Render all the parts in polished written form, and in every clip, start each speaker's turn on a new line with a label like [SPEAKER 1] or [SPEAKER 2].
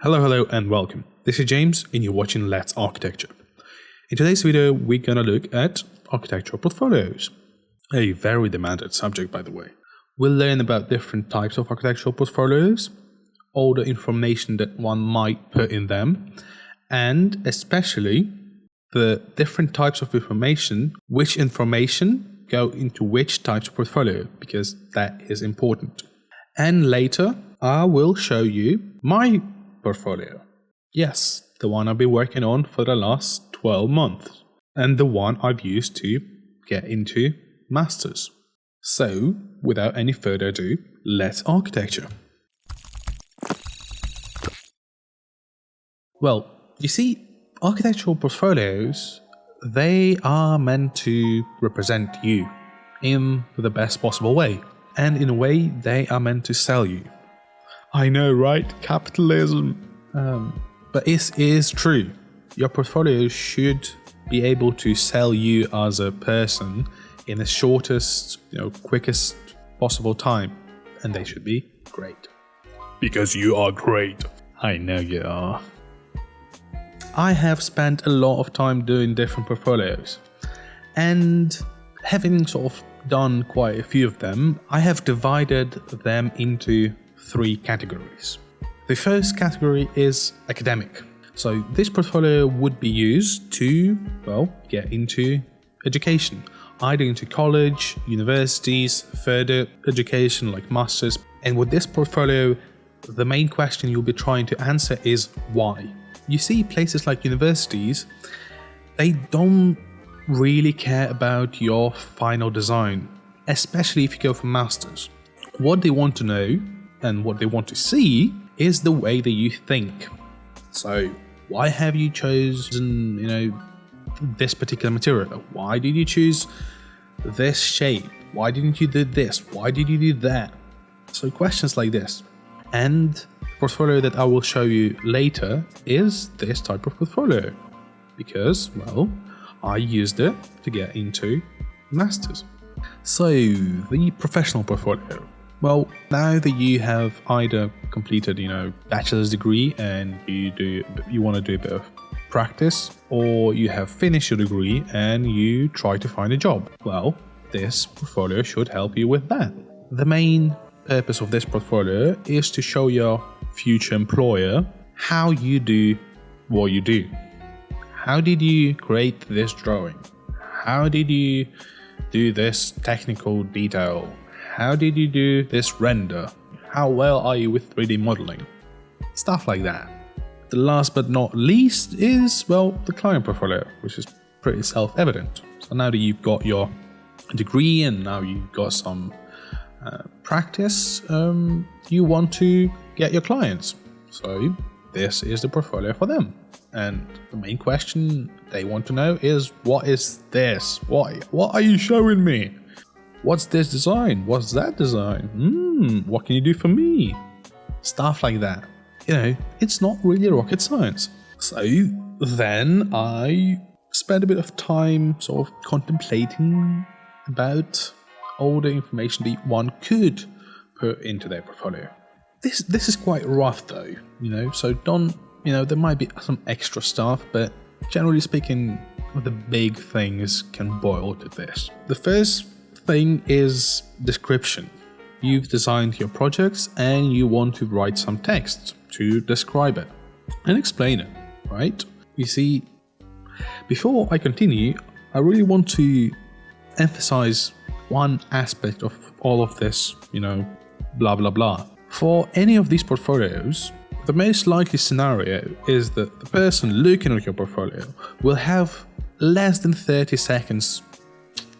[SPEAKER 1] Hello and welcome. This is James and you're watching Let's Architecture. In today's video, we're going to look at architectural portfolios. A very demanded subject, by the way. We'll learn about different types of architectural portfolios, all the information that one might put in them, and especially the different types of information, which information go into which types of portfolio, because that is important. And later, I will show you my portfolio. Yes, the one I've been working on for the last 12 months, and the one I've used to get into masters. So, without any further ado, let's architecture. Well, you see, architectural portfolios, they are meant to represent you in the best possible way. And in a way, they are meant to sell you. I know, right? Capitalism. But it is true. Your portfolio should be able to sell you as a person in the shortest, quickest possible time. And they should be great. Because you are great. I know you are. I have spent a lot of time doing different portfolios. And having sort of done quite a few of them, I have divided them into 3 categories. The first category is academic. So this portfolio would be used to, get into education, either into college, universities, further education like masters. And with this portfolio, the main question you'll be trying to answer is why. You see, places like universities, they don't really care about your final design, especially if you go for masters. What they want to know and what they want to see is the way that you think. So, why have you chosen, this particular material? Why did you choose this shape? Why didn't you do this? Why did you do that? So questions like this. And the portfolio that I will show you later is this type of portfolio. Because, I used it to get into masters. So, the professional portfolio. Well, now that you have either completed, bachelor's degree and you want to do a bit of practice, or you have finished your degree and you try to find a job, this portfolio should help you with that. The main purpose of this portfolio is to show your future employer how you do what you do. How did you create this drawing? How did you do this technical detail? How did you do this render? How well are you with 3D modeling? Stuff like that. The last but not least is, the client portfolio, which is pretty self-evident. So now that you've got your degree and now you've got some practice, you want to get your clients. So this is the portfolio for them. And the main question they want to know is, what is this? What are you showing me? What's this design? What's that design? What can you do for me? Stuff like that. It's not really rocket science. So then I spent a bit of time sort of contemplating about all the information that one could put into their portfolio. This is quite rough though, so don't, there might be some extra stuff, but generally speaking, the big things can boil to this. The first thing is description. You've designed your projects and you want to write some text to describe it and explain it, right? You see, before I continue, I really want to emphasize one aspect of all of this, blah blah blah. For any of these portfolios, the most likely scenario is that the person looking at your portfolio will have less than 30 seconds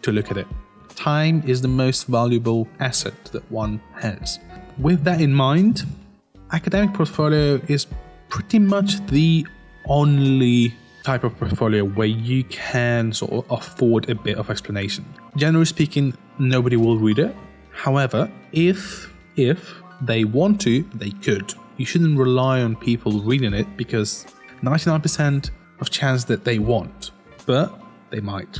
[SPEAKER 1] to look at it. Time is the most valuable asset that one has. With that in mind, academic portfolio is pretty much the only type of portfolio where you can sort of afford a bit of explanation. Generally speaking, nobody will read it. However, if they want to, they could. You shouldn't rely on people reading it because 99% of chance that they won't, but they might.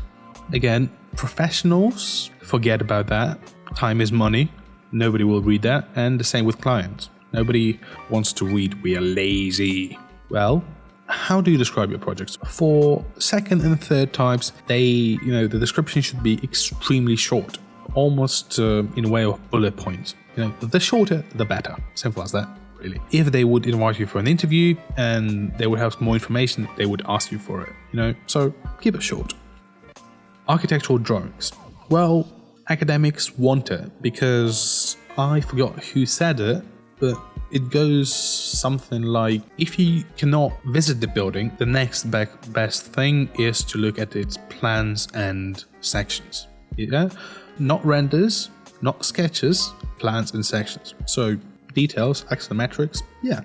[SPEAKER 1] Again, professionals, forget about that. Time is money. Nobody will read that. And the same with clients. Nobody wants to read "we are lazy." Well, how do you describe your projects? For second and third types, the description should be extremely short, almost in a way of bullet points. The shorter, the better. Simple as that, really. If they would invite you for an interview and they would have more information, they would ask you for it. So keep it short. Architectural drawings. Well, academics want it because I forgot who said it, but it goes something like, if you cannot visit the building, the next best thing is to look at its plans and sections. Yeah? Not renders, not sketches, plans and sections. So details, axonometrics, yeah.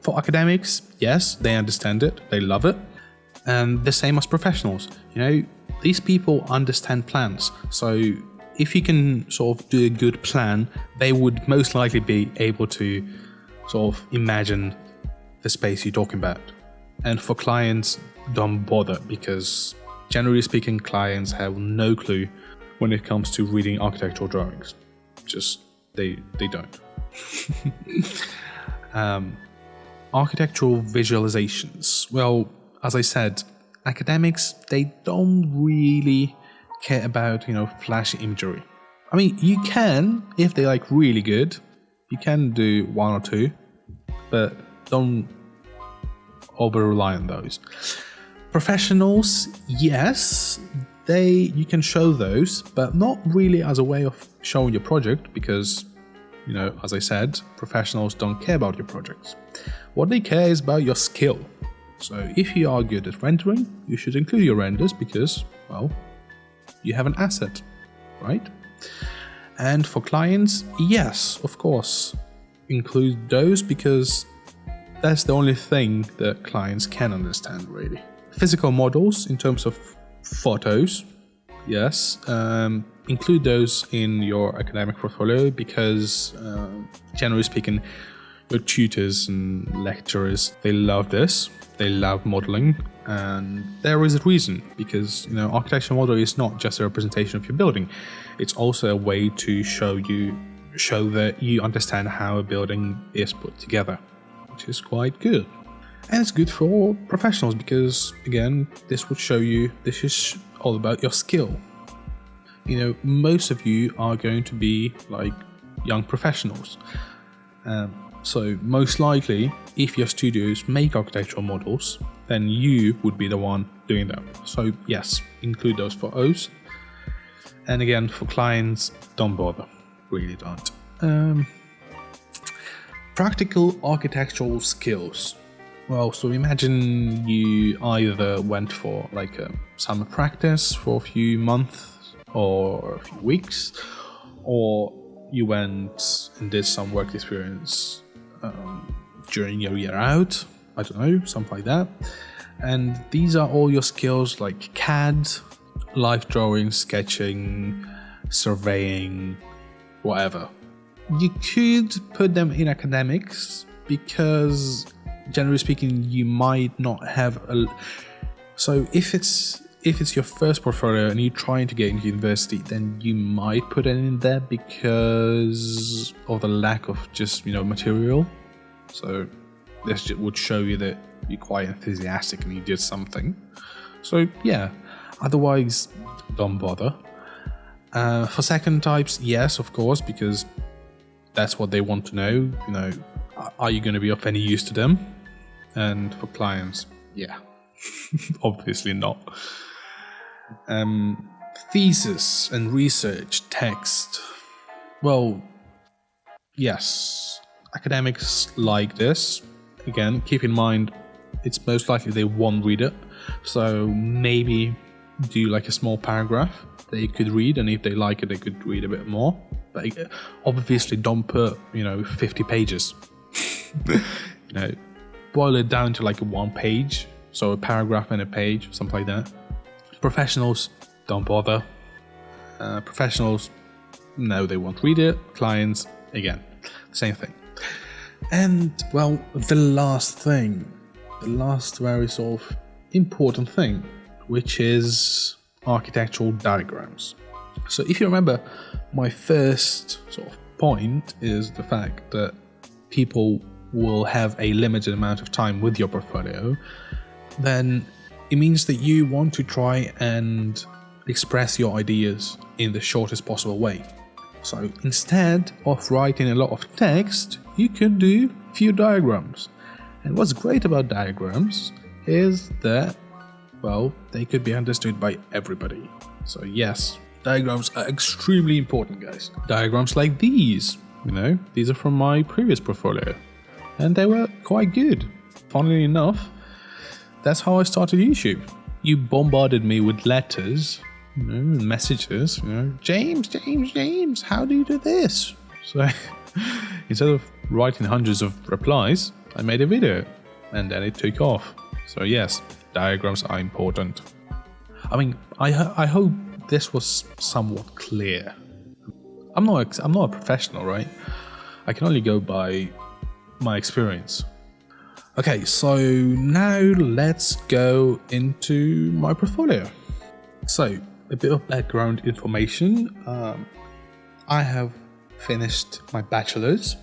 [SPEAKER 1] For academics, yes, they understand it, they love it. And the same as professionals. These people understand plans. So if you can sort of do a good plan, they would most likely be able to sort of imagine the space you're talking about. And for clients, don't bother, because generally speaking, clients have no clue when it comes to reading architectural drawings. Just, they don't. Architectural visualizations. Well, as I said, academics, they don't really care about, flashy imagery. I mean, you can, if they like really good, you can do one or two, but don't over rely on those. Professionals, yes, you can show those, but not really as a way of showing your project, because, as I said, professionals don't care about your projects. What they care is about your skill. So if you are good at rendering, you should include your renders because, well, you have an asset, right? And for clients, yes, of course, include those because that's the only thing that clients can understand, really. Physical models in terms of photos, yes, include those in your academic portfolio because, generally speaking, your tutors and lecturers, they love this. They love modeling, and there is a reason, because architectural modeling is not just a representation of your building. It's also a way to show that you understand how a building is put together, which is quite good. And it's good for professionals because, again, this would show you this is all about your skill. Most of you are going to be like young professionals. So most likely, if your studios make architectural models, then you would be the one doing them. So yes, include those photos. And again, for clients, don't bother. Really don't. Practical architectural skills. Well, so imagine you either went for like a summer practice for a few months or a few weeks, or you went and did some work experience during your year out, I don't know, something like that. And these are all your skills like CAD, life drawing, sketching, surveying, whatever. You could put them in academics because, generally speaking, you might not have so if it's your first portfolio and you're trying to get into university, then you might put it in there because of the lack of just, material. So this would show you that you're quite enthusiastic and you did something. So yeah, otherwise, don't bother. For second types, yes, of course, because that's what they want to know. Are you going to be of any use to them? And for clients, yeah, obviously not. Thesis and research text. Well, yes, academics like this. Again, keep in mind, it's most likely they won't read it. So maybe do like a small paragraph they could read, and if they like it, they could read a bit more. But obviously don't put, 50 pages. Boil it down to like a 1 page. So a paragraph and a page, something like that. Professionals, don't bother. Professionals, no, they won't read it. Clients, again, same thing. And, well, the last very sort of important thing, which is architectural diagrams. So if you remember, my first sort of point is the fact that people will have a limited amount of time with your portfolio, then it means that you want to try and express your ideas in the shortest possible way. So instead of writing a lot of text, you could do a few diagrams. And what's great about diagrams is that, well, they could be understood by everybody. So yes, diagrams are extremely important, guys. Diagrams like these, these are from my previous portfolio, and they were quite good. Funnily enough, that's how I started YouTube. You bombarded me with letters, messages, James, how do you do this? So instead of writing hundreds of replies, I made a video, and then it took off. So yes, diagrams are important. I mean, I hope this was somewhat clear. I'm not a professional, right? I can only go by my experience. Okay, so now let's go into my portfolio. So, a bit of background information. I have finished my bachelor's.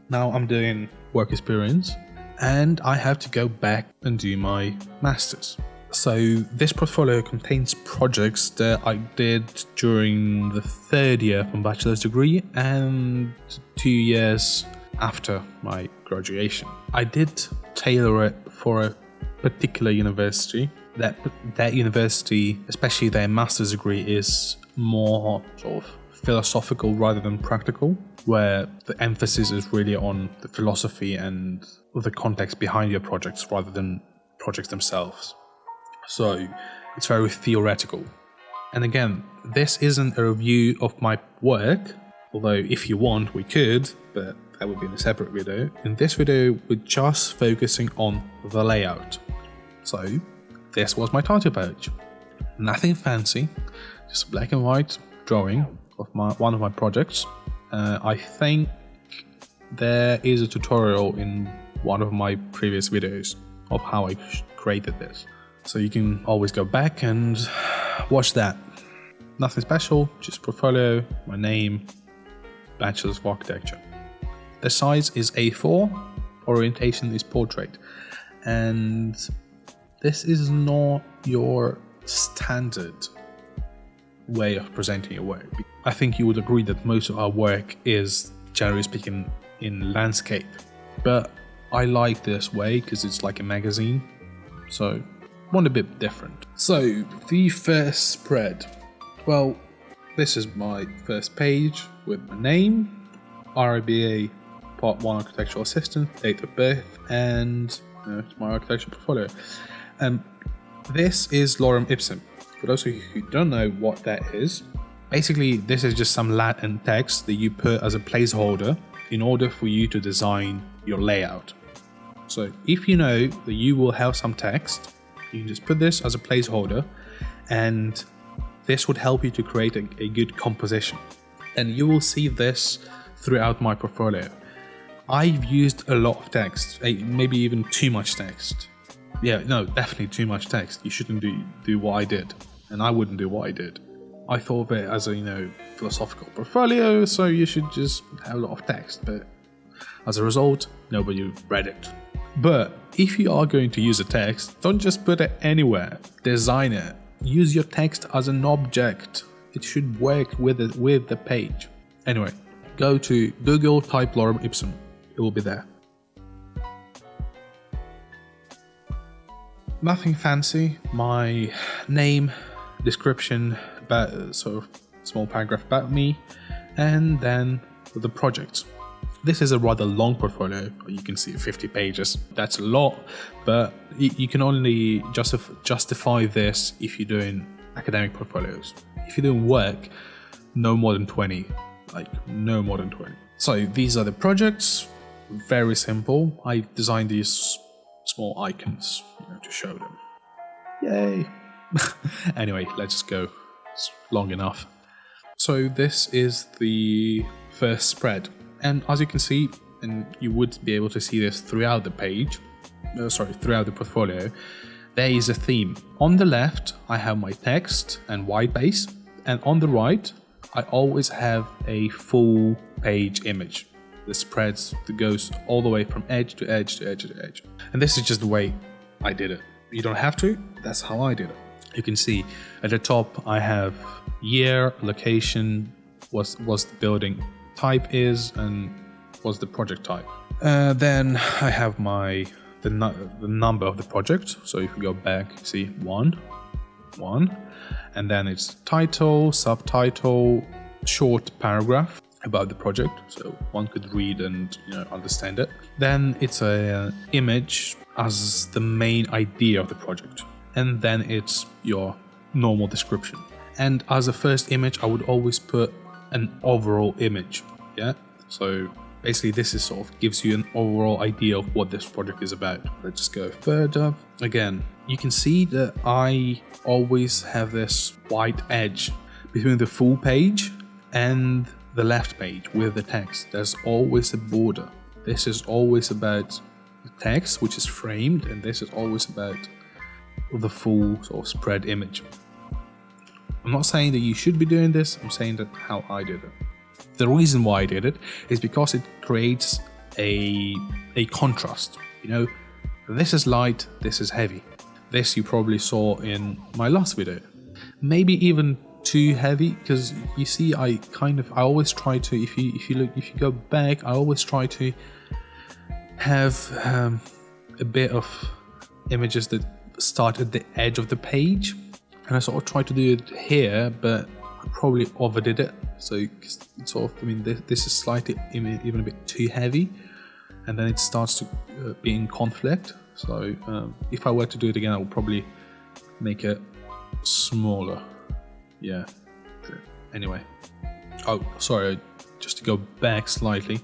[SPEAKER 1] Now I'm doing work experience, and I have to go back and do my master's. So this portfolio contains projects that I did during the third year of my bachelor's degree and 2 years after my graduation. I did tailor it for a particular university. That university, especially their master's degree, is more sort of philosophical rather than practical, where the emphasis is really on the philosophy and the context behind your projects rather than projects themselves. So it's very theoretical. And again, this isn't a review of my work, although if you want we could, but that would be in a separate video. In this video we're just focusing on the layout. So this was my title page. Nothing fancy, just a black and white drawing of one of my projects. I think there is a tutorial in one of my previous videos of how I created this. So you can always go back and watch that. Nothing special, just portfolio, my name, Bachelor's of Architecture. The size is A4, orientation is portrait. And this is not your standard way of presenting your work. I think you would agree that most of our work is, generally speaking, in landscape. But I like this way because it's like a magazine. So want a bit different. So the first spread. Well, this is my first page with my name, RIBA Part 1 Architectural Assistant, date of birth, and it's my architectural portfolio. This is lorem ipsum. For those of you who don't know what that is, basically this is just some Latin text that you put as a placeholder in order for you to design your layout. So if you know that you will have some text, you can just put this as a placeholder, and this would help you to create a good composition. And you will see this throughout my portfolio. I've used a lot of text, maybe even too much text. Yeah, no, definitely too much text. You shouldn't do what I did, and I wouldn't do what I did. I thought of it as a philosophical portfolio, so you should just have a lot of text, but as a result, nobody read it. But if you are going to use a text, don't just put it anywhere. Design it. Use your text as an object. It should work with the page. Anyway, go to Google, type lorem ipsum. It will be there. Nothing fancy. My name, description, sort of small paragraph about me, and then the project. This is a rather long portfolio. You can see 50 pages. That's a lot, but you can only justify this if you're doing academic portfolios. If you're doing work, no more than 20. No more than 20. So these are the projects. Very simple. I designed these small icons to show them. Yay! Anyway, let's just go. It's long enough. So this is the first spread. And as you can see, and you would be able to see this throughout the page, throughout the portfolio, there is a theme. On the left, I have my text and white base, and on the right, I always have a full page image. the spreads that goes all the way from edge to edge to edge to edge. And this is just the way I did it. You don't have to, that's how I did it. You can see at the top I have year, location, what the building type is, and what's the project type. Then I have the number of the project. So if you go back, you see 1, and then it's title, subtitle, short paragraph about the project, so one could read and understand it. Then it's a image as the main idea of the project, and then it's your normal description. And as a first image, I would always put an overall image. Yeah, so basically this is sort of gives you an overall idea of what this project is about. Let's just go further. Again, you can see that I always have this white edge between the full page and the left page with the text. There's always a border. This is always about the text, which is framed, and this is always about the full sort of spread image. I'm not saying that you should be doing this, I'm saying that how I did it. The reason why I did it is because it creates a contrast. This is light, this is heavy. This you probably saw in my last video. Maybe even too heavy, because you see I always try to, if you go back, I always try to have a bit of images that start at the edge of the page, and I sort of try to do it here, but I probably overdid it. So it's sort of, this is slightly even a bit too heavy, and then it starts to be in conflict. So if I were to do it again, I would probably make it smaller. Yeah. Anyway. Oh, sorry. Just to go back slightly.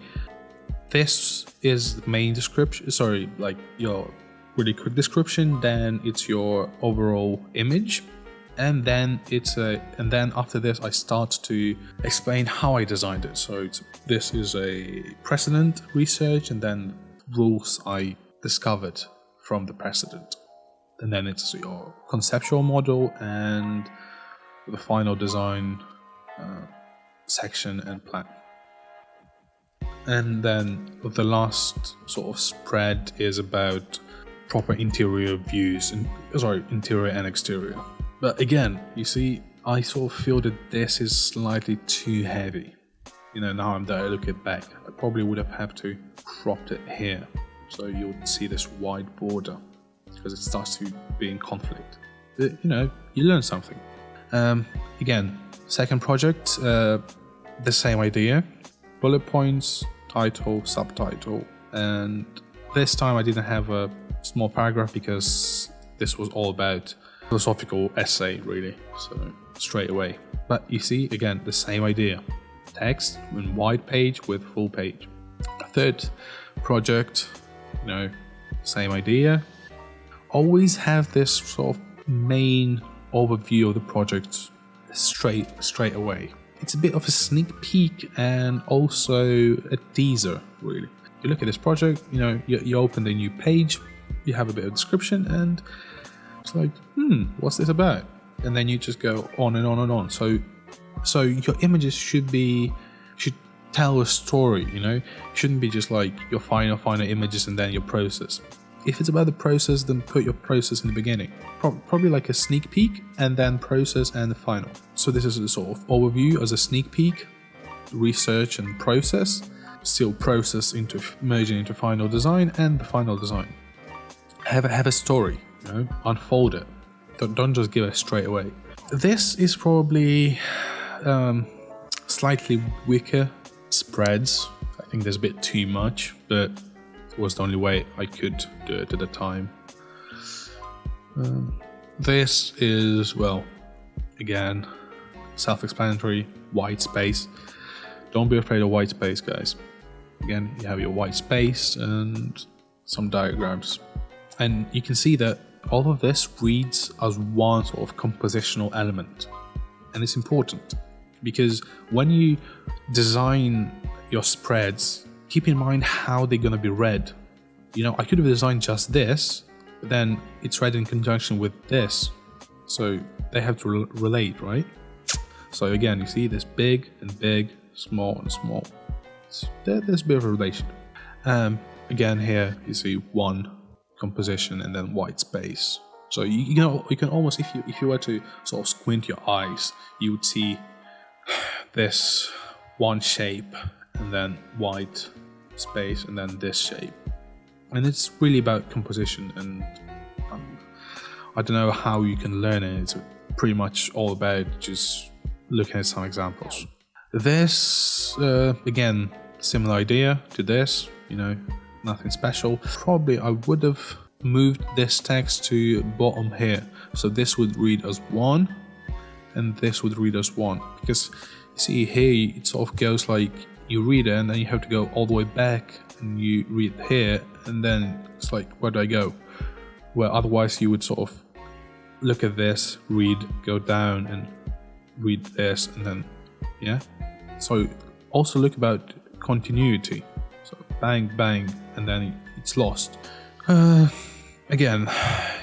[SPEAKER 1] This is the main description. Sorry, like your really quick description. Then it's your overall image, and then and then after this, I start to explain how I designed it. So this is a precedent research, and then rules I discovered from the precedent, and then it's your conceptual model and the final design section and plan. And then the last sort of spread is about proper interior views, interior and exterior. But again, you see, I sort of feel that this is slightly too heavy. Now that I look it back, I probably would have had to crop it here, so you would see this wide border, because it starts to be in conflict. But, you learn something. Again, second project, the same idea, bullet points, title, subtitle, and this time I didn't have a small paragraph because this was all about philosophical essay, really, so straight away. But you see, again, the same idea, text in wide page with full page. Third project, same idea. Always have this sort of main overview of the project straight away. It's a bit of a sneak peek and also a teaser, really. You look at this project, you open the new page, you have a bit of description, and it's like, what's this about? And then you just go on and on and on. So your images should tell a story, It shouldn't be just like your final images and then your process. If it's about the process, then put your process in the beginning. Probably like a sneak peek, and then process and the final. So this is a sort of overview as a sneak peek, research and process, still process into merging into final design, and the final design. Have a story, unfold it. Don't just give it straight away. This is probably slightly weaker spreads. I think there's a bit too much, but was the only way I could do it at the time. This is, well, again, self-explanatory, white space. Don't be afraid of white space, guys. Again, you have your white space and some diagrams. And you can see that all of this reads as one sort of compositional element. And it's important because when you design your spreads, keep in mind how they're going to be read. I could have designed just this, but then it's read in conjunction with this. So they have to relate, right? So again, you see this big and big, small and small. There's a bit of a relation. Again, here you see one composition and then white space. So you can almost, if you were to sort of squint your eyes, you would see this one shape and then white space and then this shape. And it's really about composition, and I don't know how you can learn it. It's pretty much all about just looking at some examples. This, again, similar idea to this, nothing special. Probably I would have moved this text to bottom here. So this would read as 1 and this would read as 1. Because you see here, it sort of goes like you read it and then you have to go all the way back and you read here and then it's like, where do I go? Where otherwise you would sort of look at this, read, go down and read this and then, yeah. So also look about continuity. So bang, bang, and then it's lost. Again,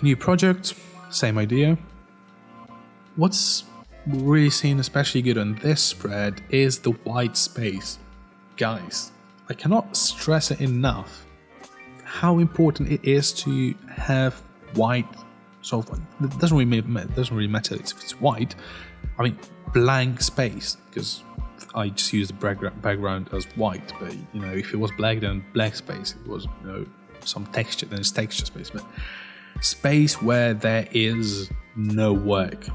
[SPEAKER 1] new project, same idea. What's really seen especially good on this spread is the white space. Guys, I cannot stress it enough how important it is to have white. So it doesn't really matter if it's white. I mean, blank space, because I just use the background as white. But if it was black, then black space. It was some texture, then it's texture space. But space where there is no work.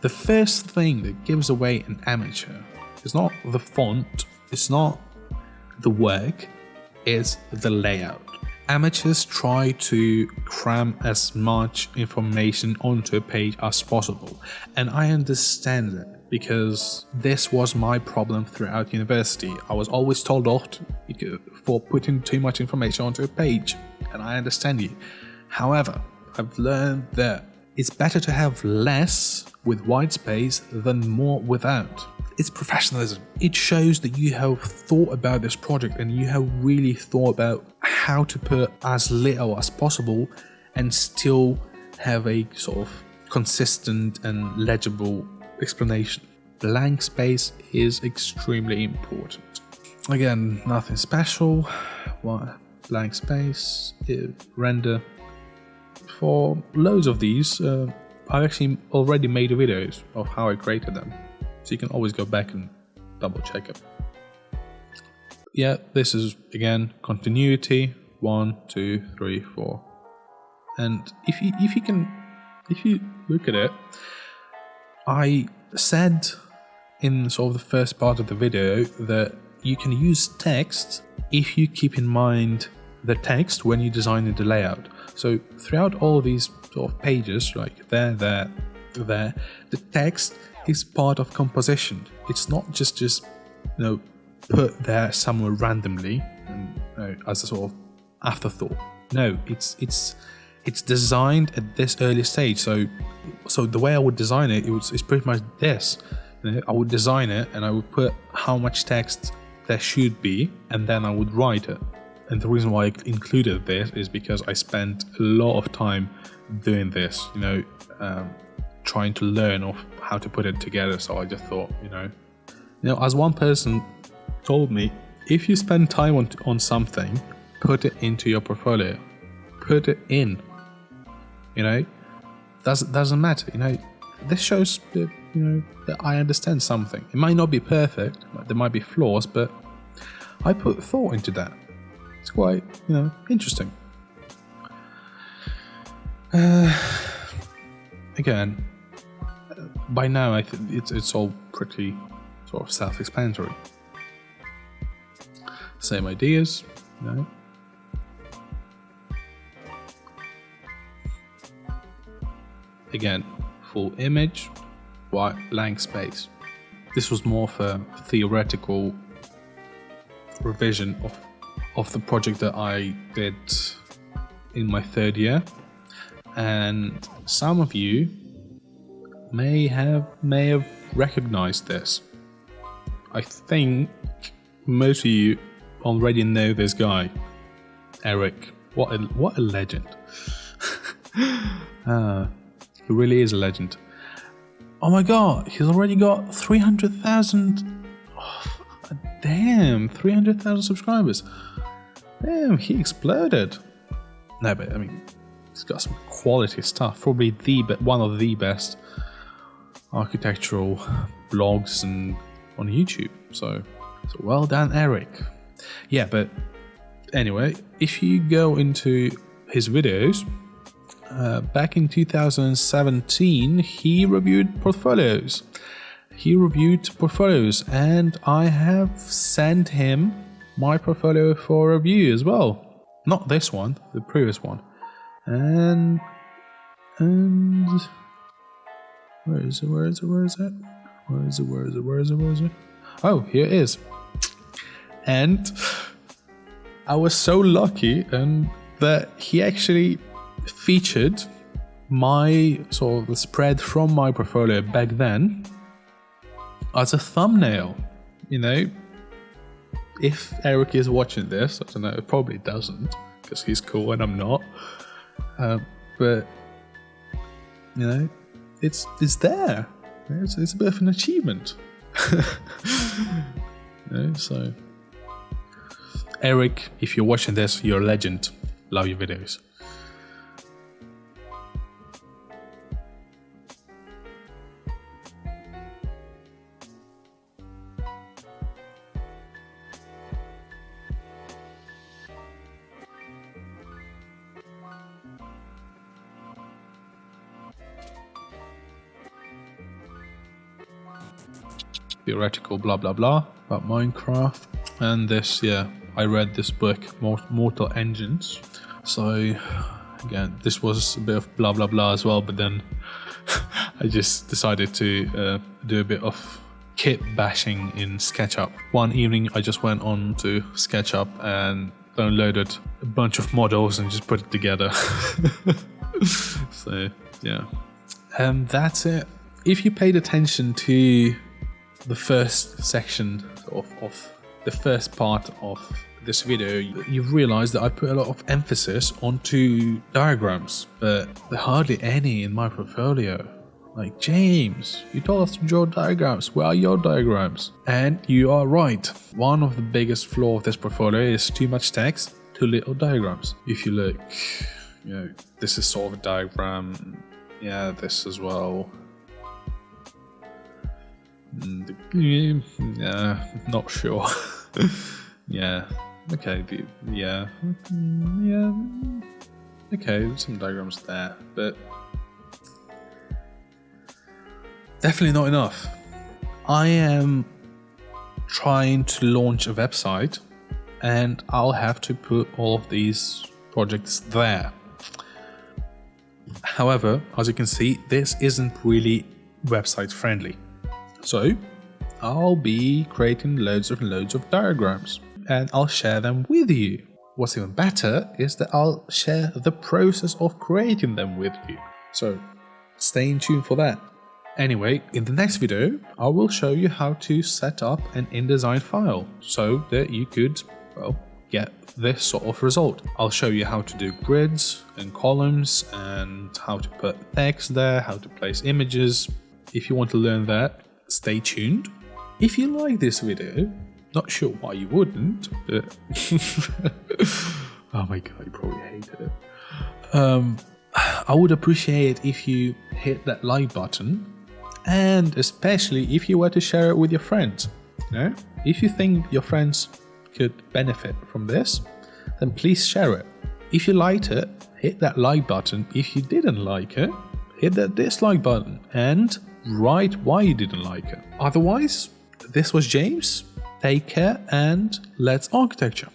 [SPEAKER 1] The first thing that gives away an amateur is not the font. It's not the work, it's the layout. Amateurs try to cram as much information onto a page as possible, and I understand that because this was my problem throughout university. I was always told off for putting too much information onto a page, and I understand you. However, I've learned that it's better to have less with white space than more without. It's professionalism. It shows that you have thought about this project and you have really thought about how to put as little as possible and still have a sort of consistent and legible explanation. Blank space is extremely important. Again, nothing special. Blank space, render. For loads of these, I've actually already made videos of how I created them. So you can always go back and double check it. Yeah, this is again continuity 1, 2, 3, 4. And if you look at it, I said in sort of the first part of the video that you can use text if you keep in mind the text when you design the layout. So throughout all of these sort of pages, like there, the text is part of composition. It's not just put there somewhere randomly and, as a sort of afterthought. No, it's designed at this early stage. So the way I would design it, it's pretty much this. I would design it and I would put how much text there should be, and then I would write it. And the reason why I included this is because I spent a lot of time doing this, trying to learn of how to put it together. So I just thought, as one person told me, if you spend time on something, put it into your portfolio. Put it in. Doesn't matter. This shows that, that I understand something. It might not be perfect, there might be flaws, but I put thought into that. It's quite, interesting. Again, by now I think it's all pretty sort of self-explanatory. Same ideas, Again, full image, white blank space. This was more for theoretical revision of the project that I did in my third year, and some of you may have recognized this. I think most of you already know this guy, Eric. What a legend! He really is a legend. Oh my god, he's already got 300,000. Damn, 300,000 subscribers. Damn, he exploded. No, but I mean, he's got some quality stuff. Probably one of the best architectural blogs on YouTube. So well done, Eric. Yeah, but anyway, if you go into his videos, back in 2017, he reviewed portfolios. And I have sent him my portfolio for review as well. Not this one, the previous one. And where is it? Oh, here it is. And I was so lucky and that he actually featured my sort of the spread from my portfolio back then as a thumbnail. You know, if Eric is watching this, I don't know, it probably doesn't because he's cool and I'm not. But you know, it's there. It's a bit of an achievement. You know, so Eric, if you're watching this, you're a legend. Love your videos. Theoretical blah blah blah about Minecraft, and this, yeah, I read this book, Mortal Engines. So again, this was a bit of blah blah blah as well, but then I just decided to do a bit of kit bashing in SketchUp. One evening I just went on to SketchUp and downloaded a bunch of models and just put it together. So yeah, and that's it. If you paid attention to the first section of the first part of this video, you've realized that I put a lot of emphasis onto diagrams, but there are hardly any in my portfolio. Like, James, you told us to draw diagrams. Where are your diagrams? And you are right. One of the biggest flaws of this portfolio is too much text, too little diagrams. If you look, you know, this is sort of a diagram. Yeah, this as well. Yeah, not sure. Yeah, okay, yeah, okay, some diagrams there, but definitely not enough. I am trying to launch a website and I'll have to put all of these projects there. However, as you can see, this isn't really website friendly. So I'll be creating loads of diagrams and I'll share them with you. What's even better is that I'll share the process of creating them with you. So stay in tune for that. Anyway, in the next video, I will show you how to set up an InDesign file so that you could, well, get this sort of result. I'll show you how to do grids and columns and how to put text there, how to place images. If you want to learn that, stay tuned. If you like this video, not sure why you wouldn't, but oh my god, you probably hated it. I would appreciate if you hit that like button, and especially if you were to share it with your friends. You know, if you think your friends could benefit from this, then please share it. If you liked it, hit that like button. If you didn't like it, hit that dislike button and write why you didn't like it. Otherwise, this was James. Take care and let's architecture.